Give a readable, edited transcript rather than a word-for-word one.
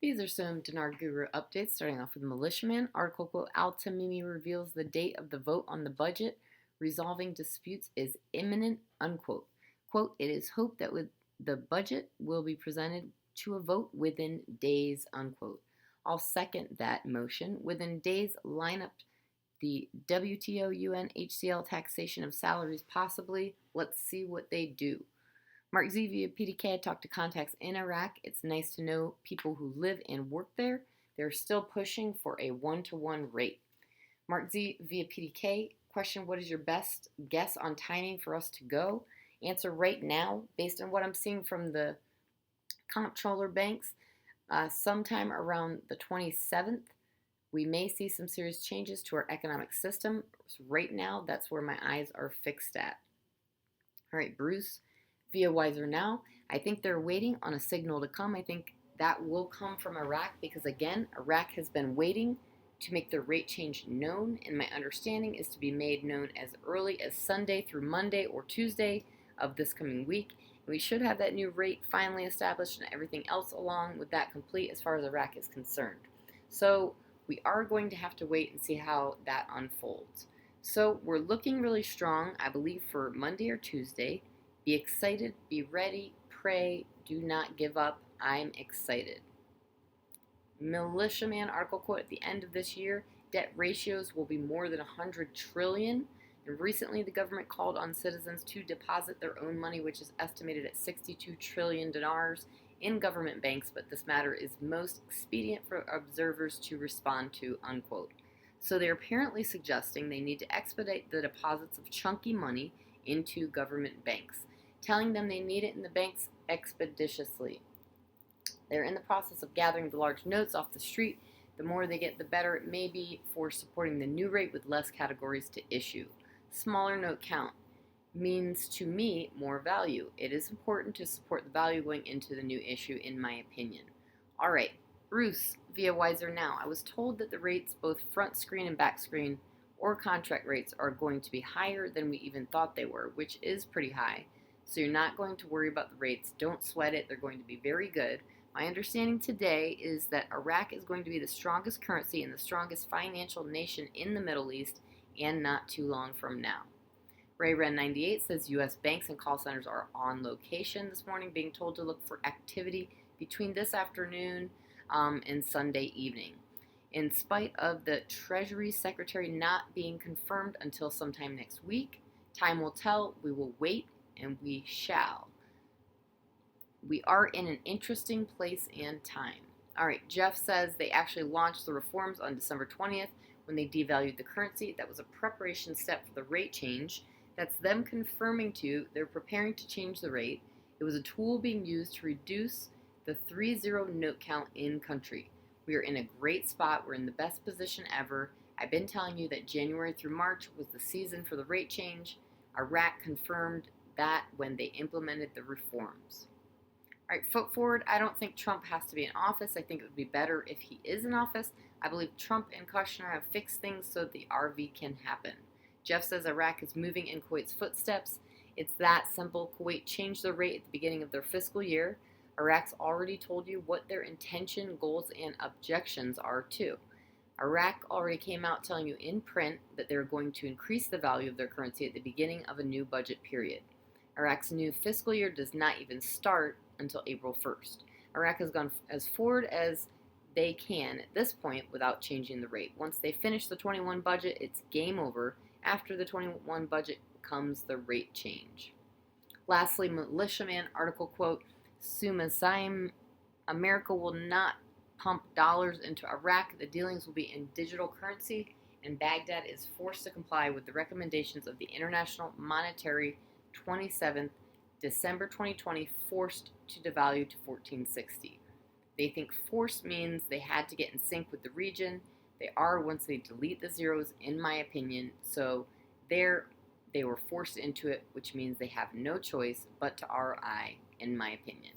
These are some Dinar Guru updates, starting off with Militiaman. Article quote, Al-Tamimi reveals the date of the vote on the budget. Resolving disputes is imminent, unquote. Quote, it is hoped that with the budget will be presented to a vote within days, unquote. I'll second that motion. Within days, line up the WTO, UN, HCL taxation of salaries, possibly. Let's see what they do. MarkZ via PDK talked to contacts in Iraq. It's nice to know people who live and work there. They're still pushing for a 1-to-1 rate. MarkZ via PDK question, what is your best guess on timing for us to go? Answer right now, based on what I'm seeing from the comptroller banks, sometime around the 27th, we may see some serious changes to our economic system. So right now, that's where my eyes are fixed at. All right, Bruce via Wiser Now. I think they're waiting on a signal to come. I think that will come from Iraq because, again, Iraq has been waiting to make their rate change known, and my understanding is to be made known as early as Sunday through Monday or Tuesday of this coming week. And we should have that new rate finally established and everything else along with that complete as far as Iraq is concerned. So we are going to have to wait and see how that unfolds. So we're looking really strong, I believe, for Monday or Tuesday. Be excited, be ready, pray, do not give up. I'm excited. Militiaman article quote, at the end of this year, debt ratios will be more than 100 trillion. And recently the government called on citizens to deposit their own money, which is estimated at 62 trillion dinars in government banks, but this matter is most expedient for observers to respond to, unquote. So they're apparently suggesting they need to expedite the deposits of chunky money into government banks, telling them they need it in the banks expeditiously. They're in the process of gathering the large notes off the street. The more they get, the better it may be for supporting the new rate with less categories to issue. Smaller note count means, to me, more value. It is important to support the value going into the new issue, in my opinion. All right, Bruce via Wiser Now. I was told that the rates, both front screen and back screen, or contract rates, are going to be higher than we even thought they were, which is pretty high. So you're not going to worry about the rates. Don't sweat it. They're going to be very good. My understanding today is that Iraq is going to be the strongest currency and the strongest financial nation in the Middle East, and not too long from now. RayRen98 says U.S. banks and call centers are on location this morning, being told to look for activity between this afternoon and Sunday evening. In spite of the Treasury Secretary not being confirmed until sometime next week, time will tell. We will wait, and we shall. We are in an interesting place and time. All right, Jeff says they actually launched the reforms on December 20th when they devalued the currency. That was a preparation step for the rate change. That's them confirming they're preparing to change the rate. It was a tool being used to reduce the 3-0 note count in country. We are in a great spot. We're in the best position ever. I've been telling you that January through March was the season for the rate change. Iraq confirmed that when they implemented the reforms. All right, Footforward. I don't think Trump has to be in office. I think it would be better if he is in office. I believe Trump and Kushner have fixed things so that the RV can happen. Jeff says Iraq is moving in Kuwait's footsteps. It's that simple. Kuwait changed the rate at the beginning of their fiscal year. Iraq's already told you what their intention, goals, and objections are too. Iraq already came out telling you in print that they're going to increase the value of their currency at the beginning of a new budget period. Iraq's new fiscal year does not even start until April 1st. Iraq has gone as forward as they can at this point without changing the rate. Once they finish the 21 budget, it's game over. After the 21 budget comes the rate change. Lastly, Militiaman article quote, Sumazaim, America will not pump dollars into Iraq. The dealings will be in digital currency, and Baghdad is forced to comply with the recommendations of the International Monetary 27th December 2020 forced to devalue to 1460. They think force means they had to get in sync with the region. They are once they delete the zeros, in my opinion. So they were forced into it, which means they have no choice but to RI, in my opinion.